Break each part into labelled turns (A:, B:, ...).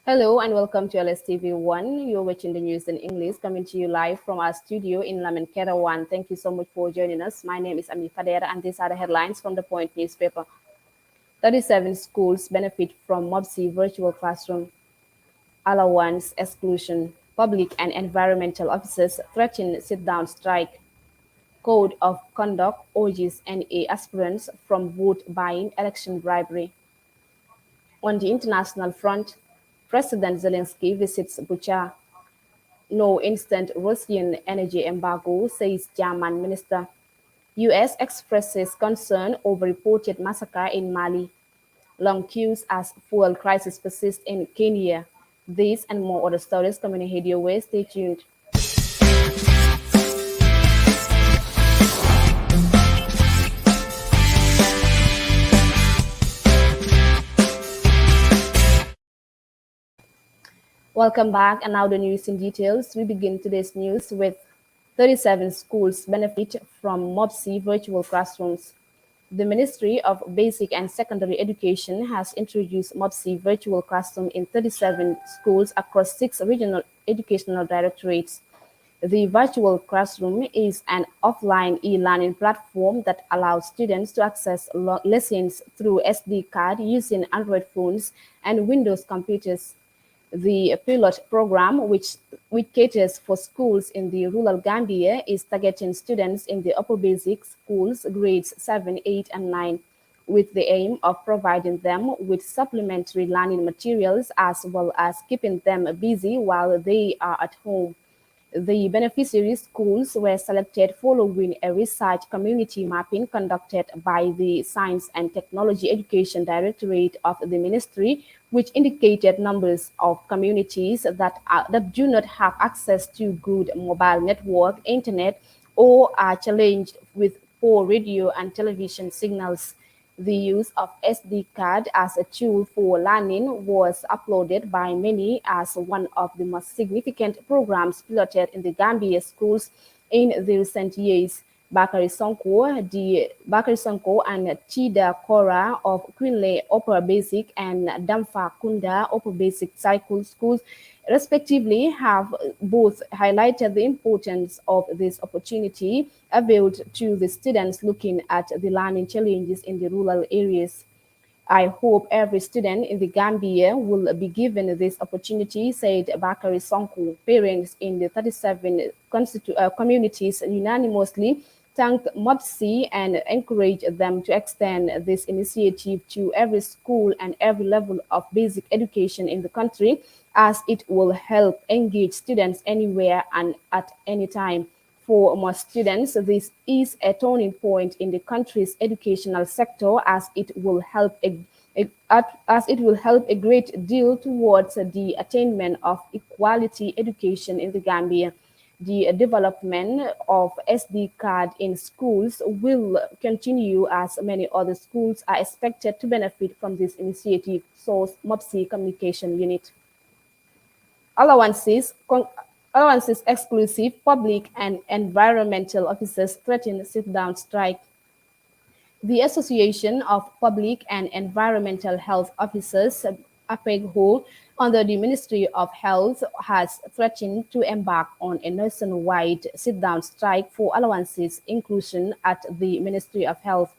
A: Hello and welcome to LSTV1. You're watching the news in English, coming to you live from our studio in Lamen One. Thank you so much for joining us. My name is Ami Fadera, and these are the headlines from the Point newspaper. 37 schools benefit from MOBSI virtual classroom. Allowance exclusion. Public and environmental officers threaten sit-down strike. Code of conduct urges NA aspirants from vote buying election bribery. On the international front, President Zelensky visits Bucha. No instant Russian energy embargo, says German minister. US expresses concern over reported massacre in Mali. Long queues as fuel crisis persists in Kenya. These and more other stories coming ahead your way. Stay tuned. Welcome back, and now the news in details. We begin today's news with 37 schools benefit from MOBSI virtual classrooms. The Ministry of Basic and Secondary Education has introduced MOBSI virtual classroom in 37 schools across 6 regional educational directorates. The virtual classroom is an offline e-learning platform that allows students to access lessons through SD card using Android phones and Windows computers. The pilot program, which caters for schools in the rural Gambia, is targeting students in the upper basic schools, grades 7, 8, and 9, with the aim of providing them with supplementary learning materials as well as keeping them busy while they are at home. The beneficiary schools were selected following a research community mapping conducted by the Science and Technology Education Directorate of the Ministry, which indicated numbers of communities that do not have access to good mobile network, internet, or are challenged with poor radio and television signals. The use of SD card as a tool for learning was applauded by many as one of the most significant programs piloted in the Gambia schools in the recent years. Bakari Sonko and Chida Kora of Quinlay Upper Basic and Damfa Kunda Upper Basic Cycle Schools, respectively, have both highlighted the importance of this opportunity availed to the students looking at the learning challenges in the rural areas. I hope every student in the Gambia will be given this opportunity, said Bakari Sonko. Parents in the 37 communities unanimously thanked MOPSI and encouraged them to extend this initiative to every school and every level of basic education in the country, as it will help engage students anywhere and at any time. For most students, this is a turning point in the country's educational sector, as it will help a great deal towards the attainment of equality education in the Gambia. The development of SD card in schools will continue as many other schools are expected to benefit from this initiative, source MOPSI Communication Unit. Allowances, allowances exclusive, public and environmental officers threaten sit-down strike. The Association of Public and Environmental Health Officers, APEGHO, under the Ministry of Health, has threatened to embark on a nationwide sit-down strike for allowances inclusion at the Ministry of Health.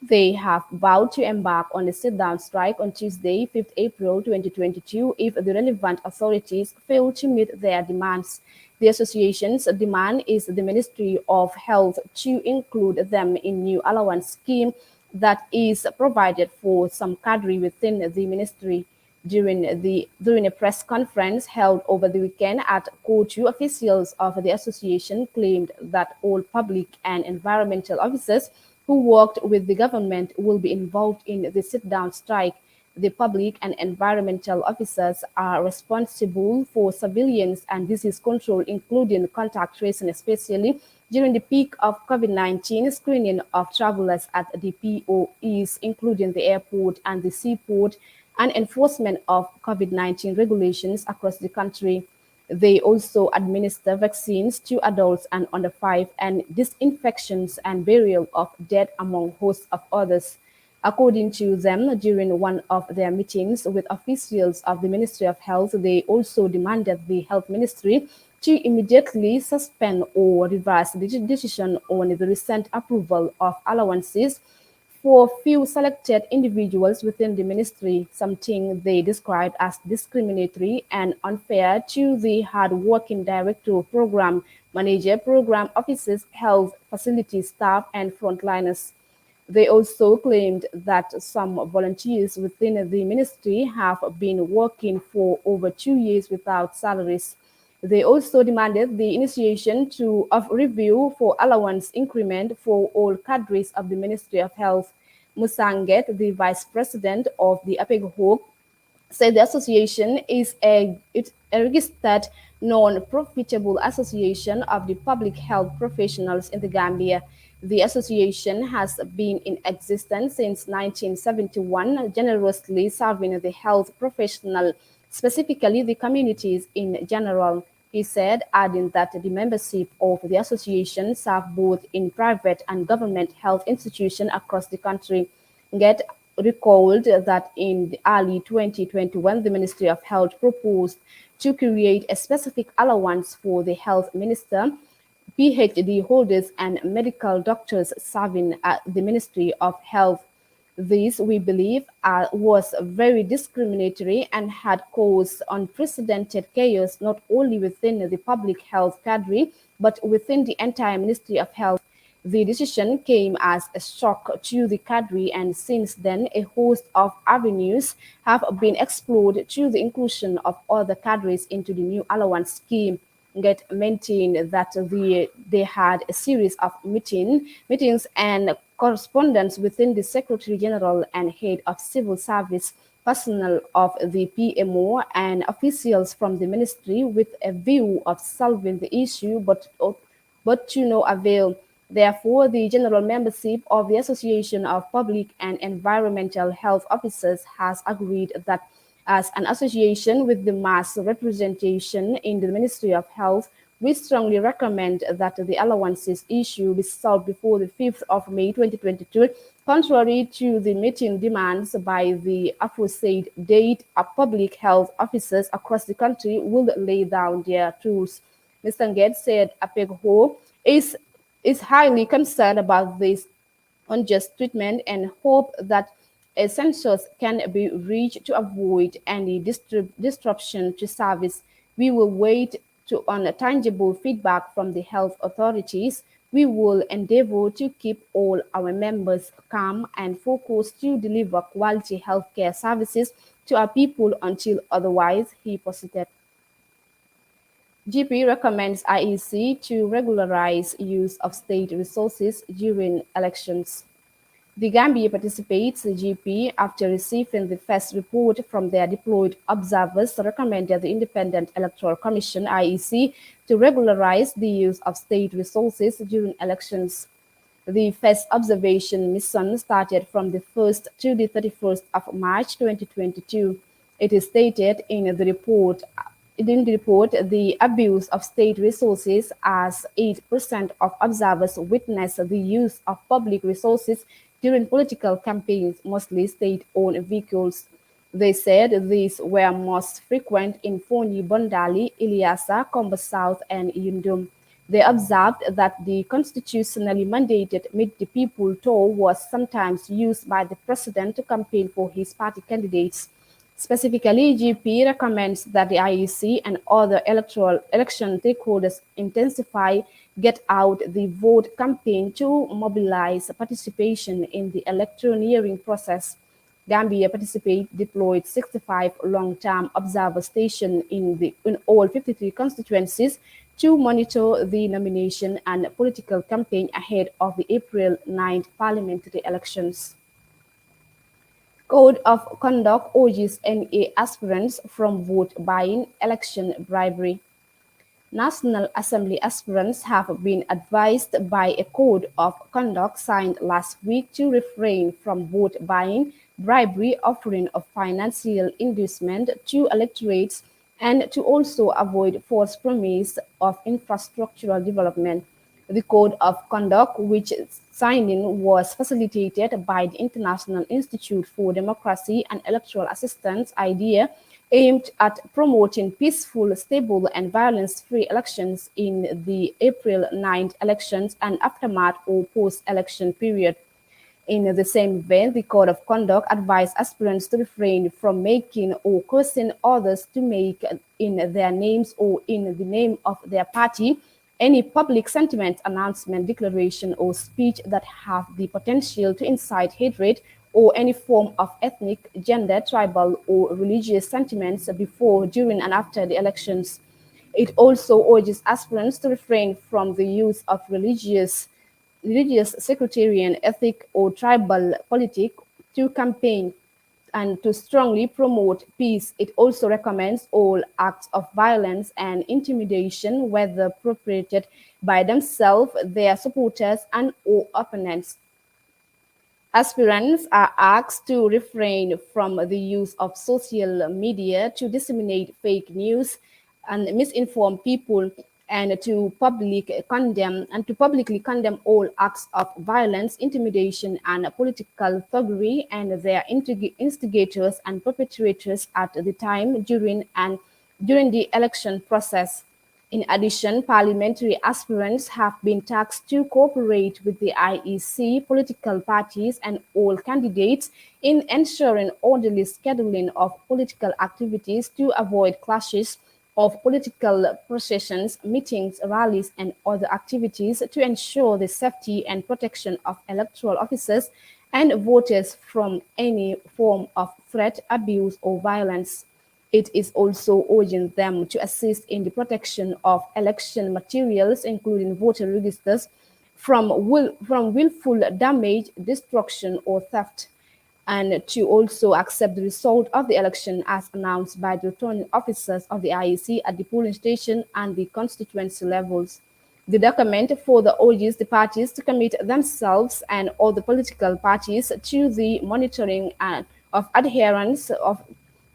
A: They have vowed to embark on a sit-down strike on Tuesday, 5th April 2022, if the relevant authorities fail to meet their demands. The association's demand is the Ministry of Health to include them in new allowance scheme that is provided for some cadre within the ministry. During a press conference held over the weekend at Kotu, officials of the association claimed that all public and environmental officers who worked with the government will be involved in the sit-down strike. The public and environmental officers are responsible for surveillance and disease control, including contact tracing, especially during the peak of COVID-19 screening of travelers at the POEs, including the airport and the seaport, and enforcement of COVID-19 regulations across the country. They also administer vaccines to adults and under 5 and disinfections and burial of dead among hosts of others. According to them, during one of their meetings with officials of the Ministry of Health, they also demanded the Health Ministry to immediately suspend or reverse the decision on the recent approval of allowances for few selected individuals within the ministry, something they described as discriminatory and unfair to the hard-working director, program manager, program officers, health facility staff, and frontliners. They also claimed that some volunteers within the ministry have been working for over 2 years without salaries. They also demanded the initiation of review for allowance increment for all cadres of the Ministry of Health. Musanget, the vice president of the APEGHO, said the association is a registered non-profitable association of the public health professionals in the Gambia. The association has been in existence since 1971, generously serving the health professional, specifically the communities in general. He said, adding that the membership of the association serve both in private and government health institutions across the country. Get recalled that in the early 2021, the Ministry of Health proposed to create a specific allowance for the health minister, PhD holders, and medical doctors serving at the Ministry of Health. This, we believe, was very discriminatory and had caused unprecedented chaos not only within the public health cadre, but within the entire Ministry of Health. The decision came as a shock to the cadre, and since then, a host of avenues have been explored to the inclusion of other cadres into the new allowance scheme. Get maintained that they had a series of meetings and correspondence within the Secretary General and head of civil service personnel of the PMO and officials from the ministry with a view of solving the issue, but to no avail. Therefore, the general membership of the Association of Public and Environmental Health Officers has agreed that as an association with the mass representation in the Ministry of Health, we strongly recommend that the allowances issue be solved before the 5th of May 2022, contrary to the meeting demands by the aforesaid date. Public health officers across the country will lay down their tools. Mr. Nged said APEGHO is highly concerned about this unjust treatment and hope that a census can be reached to avoid any disruption to service. We will wait on tangible feedback from the health authorities. We will endeavor to keep all our members calm and focused to deliver quality healthcare services to our people until otherwise, he posited. GP recommends IEC to regularize use of state resources during elections. The Gambia participates GP after receiving the first report from their deployed observers recommended the Independent Electoral Commission IEC to regularize the use of state resources during elections. The first observation mission started from the 1st to the 31st of March 2022. It is stated in the report, the abuse of state resources as 8% of observers witnessed the use of public resources during political campaigns, mostly state-owned vehicles. They said these were most frequent in Foni, Bondali, Ilyasa, Kombo South, and Yundum. They observed that the constitutionally mandated Meet the People tour was sometimes used by the president to campaign for his party candidates. Specifically, GP recommends that the IEC and other election stakeholders intensify get out the vote campaign to mobilize participation in the electioneering process. Gambia deployed 65 long-term observer stations in all 53 constituencies to monitor the nomination and political campaign ahead of the April 9th parliamentary elections. Code of Conduct urges NA aspirants from vote buying, election bribery. National Assembly aspirants have been advised by a code of conduct signed last week to refrain from vote buying, bribery, offering of financial inducement to electorates, and to also avoid false promise of infrastructural development. The code of conduct, which signing was facilitated by the International Institute for Democracy and Electoral Assistance IDEA, aimed at promoting peaceful, stable, and violence-free elections in the April 9th elections and aftermath or post-election period. In the same vein, the Code of Conduct advised aspirants to refrain from making or causing others to make, in their names or in the name of their party, any public sentiment, announcement, declaration, or speech that have the potential to incite hatred or any form of ethnic, gender, tribal, or religious sentiments before, during, and after the elections. It also urges aspirants to refrain from the use of religious, sectarian, ethnic, or tribal politic to campaign and to strongly promote peace. It also recommends all acts of violence and intimidation, whether perpetrated by themselves, their supporters, and or opponents. Aspirants are asked to refrain from the use of social media to disseminate fake news and misinform people, and to publicly condemn all acts of violence, intimidation, and political thuggery and their instigators and perpetrators at the time, during the election process. In addition, parliamentary aspirants have been tasked to cooperate with the IEC, political parties, and all candidates in ensuring orderly scheduling of political activities to avoid clashes of political processions, meetings, rallies, and other activities to ensure the safety and protection of electoral officers and voters from any form of threat, abuse, or violence. It is also urging them to assist in the protection of election materials, including voter registers, from willful damage, destruction, or theft, and to also accept the result of the election as announced by the returning officers of the IEC at the polling station and the constituency levels. The document further urges the parties to commit themselves and all the political parties to the monitoring and of adherence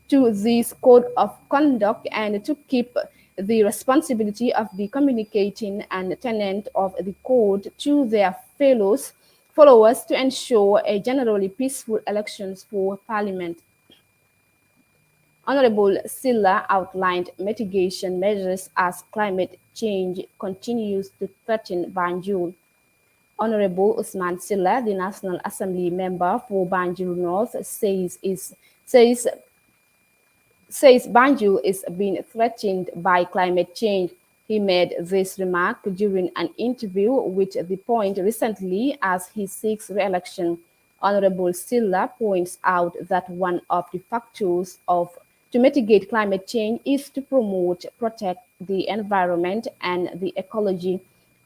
A: to this code of conduct and to keep the responsibility of the communicating and tenant of the code to their followers to ensure a generally peaceful elections for parliament. Honorable Silla outlined mitigation measures as climate change continues to threaten Banjul. Honorable Usman Silla, the National Assembly member for Banjul North, says says Banjul is being threatened by climate change. He made this remark during an interview with The Point recently as he seeks re-election. Honorable Silla points out that one of the factors to mitigate climate change is to protect the environment and the ecology.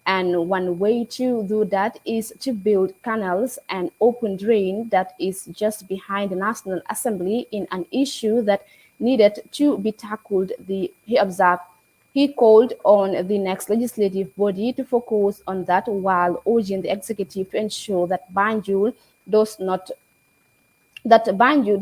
A: And one way to do that is to build canals and open drain that is just behind the National Assembly in an issue that needed to be tackled, he observed. He called on the next legislative body to focus on that while urging the executive to ensure that does not Banjul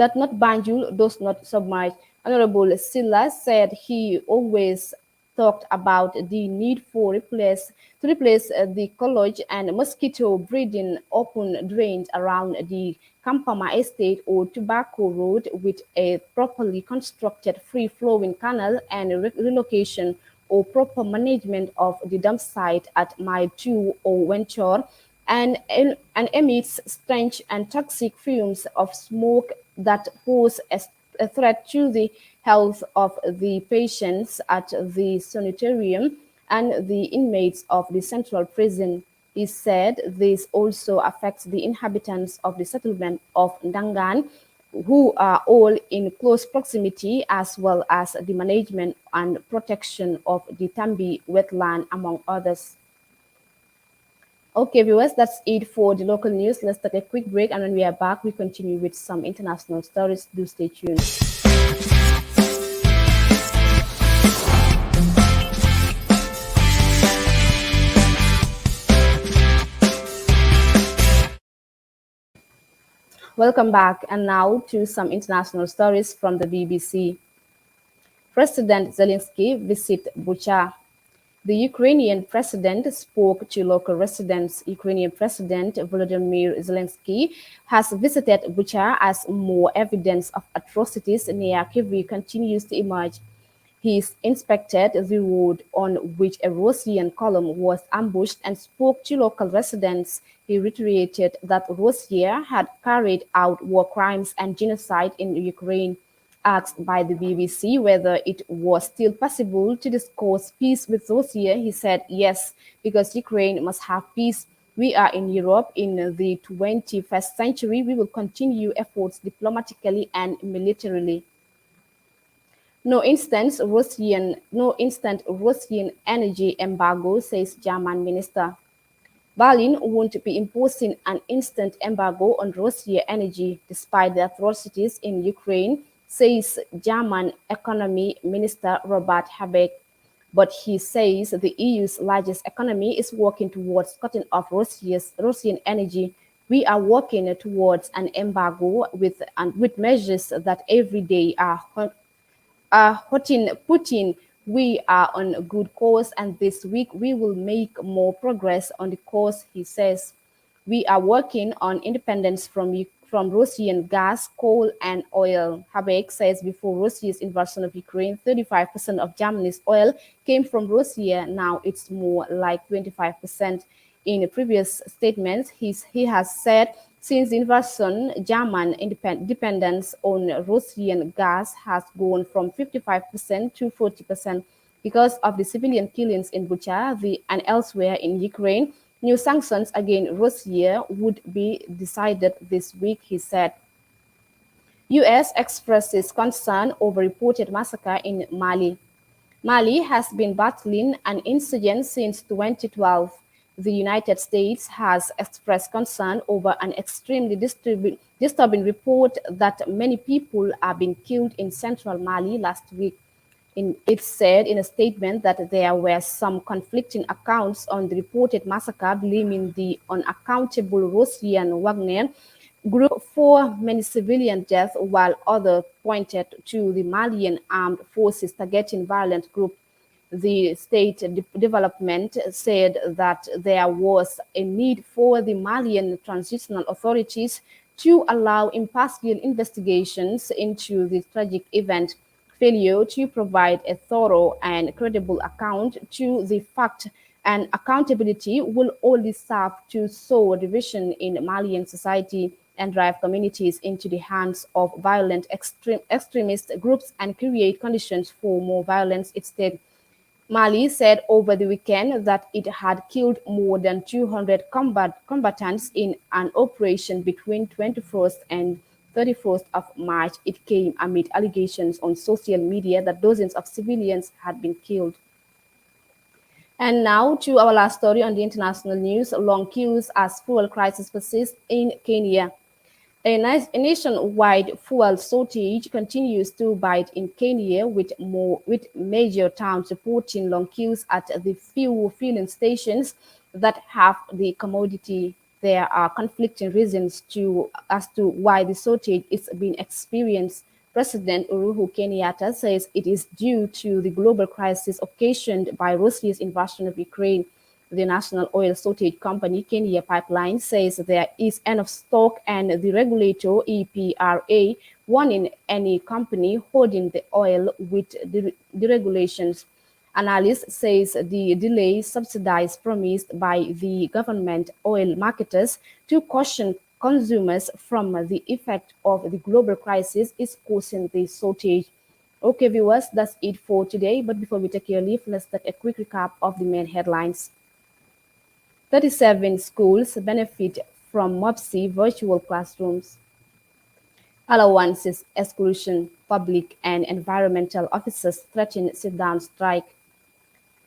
A: does not submerge. Honorable Silla said he always talked about the need to replace the college and mosquito breeding open drains around the Kampama Estate or Tobacco Road with a properly constructed free-flowing canal and relocation or proper management of the dump site at Mile 2 or Venture and emits strange and toxic fumes of smoke that pose a threat to the health of the patients at the sanitarium and the inmates of the central prison. He said this also affects the inhabitants of the settlement of Ndangan, who are all in close proximity, as well as the management and protection of the Tambi wetland, among others. Okay, viewers, that's it for the local news. Let's take a quick break, and when we are back, we continue with some international stories. Do stay tuned. Welcome back, and now to some international stories from the BBC. President Zelensky visit Bucha. The Ukrainian president spoke to local residents. Ukrainian President Volodymyr Zelensky has visited Bucha as more evidence of atrocities near Kyiv continues to emerge. He inspected the road on which a Russian column was ambushed and spoke to local residents. He reiterated that Russia had carried out war crimes and genocide in Ukraine. Asked by the BBC whether it was still possible to discuss peace with Russia, he said yes, because Ukraine must have peace. We are in Europe in the 21st century. We will continue efforts diplomatically and militarily. No instant Russian energy embargo, says German minister. Berlin won't be imposing an instant embargo on Russian energy despite the atrocities in Ukraine, says German Economy Minister Robert Habeck. But he says the EU's largest economy is working towards cutting off Russian energy. We are working towards an embargo with measures that every day are hurting Putin. We are on a good course, and this week we will make more progress on the course, he says. We are working on independence from Russian gas, coal, and oil. Habeck says before Russia's invasion of Ukraine, 35% of Germany's oil came from Russia. Now it's more like 25%. In previous statements, he has said since the invasion, German dependence on Russian gas has gone from 55% to 40%. Because of the civilian killings in Bucha and elsewhere in Ukraine, new sanctions against Russia would be decided this week, he said. U.S. expresses concern over reported massacre in Mali. Mali has been battling an insurgent since 2012. The United States has expressed concern over an extremely disturbing report that many people are being killed in central Mali last week. It said in a statement that there were some conflicting accounts on the reported massacre, blaming the unaccountable Russian Wagner group for many civilian deaths, while others pointed to the Malian armed forces targeting violent groups. The State Development said that there was a need for the Malian transitional authorities to allow impartial investigations into the tragic event. Failure to provide a thorough and credible account to the fact and accountability will only serve to sow division in Malian society and drive communities into the hands of violent extremist groups and create conditions for more violence, it said. Mali said over the weekend that it had killed more than 200 combatants in an operation between 21st and 31st of March. It came amid allegations on social media that dozens of civilians had been killed. And now to our last story on the international news. Long queues as fuel crisis persists in Kenya. A nationwide fuel shortage continues to bite in Kenya, with major towns reporting long queues at the few filling stations that have the commodity. There are conflicting reasons as to why the shortage is being experienced. President Uhuru Kenyatta says it is due to the global crisis occasioned by Russia's invasion of Ukraine. The national oil shortage company, Kenya Pipeline, says there is enough stock, and the regulator, EPRA, warning any company holding the oil with the regulations. Analysts says the delay subsidized promised by the government oil marketers to caution consumers from the effect of the global crisis is causing the shortage. Okay, viewers, that's it for today. But before we take your leave, let's take a quick recap of the main headlines. 37 schools benefit from MOPSI virtual classrooms. Allowances exclusion, public and environmental officers threaten sit-down strike.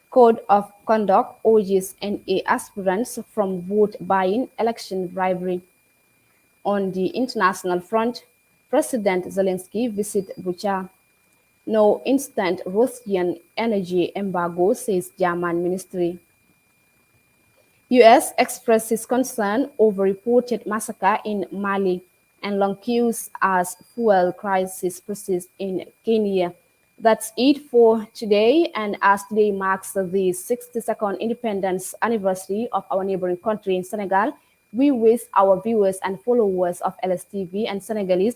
A: Code of conduct urges NA aspirants from vote buying, election bribery. On the international front, President Zelensky visit Bucha. No instant Russian energy embargo, says German ministry. U.S. expresses concern over reported massacre in Mali and long queues as fuel crisis persists in Kenya. That's it for today. And as today marks the 62nd independence anniversary of our neighboring country in Senegal, we wish our viewers and followers of LSTV and Senegalese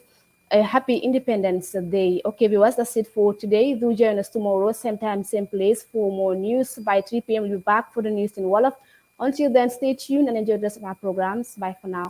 A: a happy Independence Day. Okay, viewers, that's it for today. Do join us tomorrow, same time, same place for more news. By 3 p.m., we'll be back for the news in Wolof. Until then, stay tuned and enjoy the rest of our programs. Bye for now.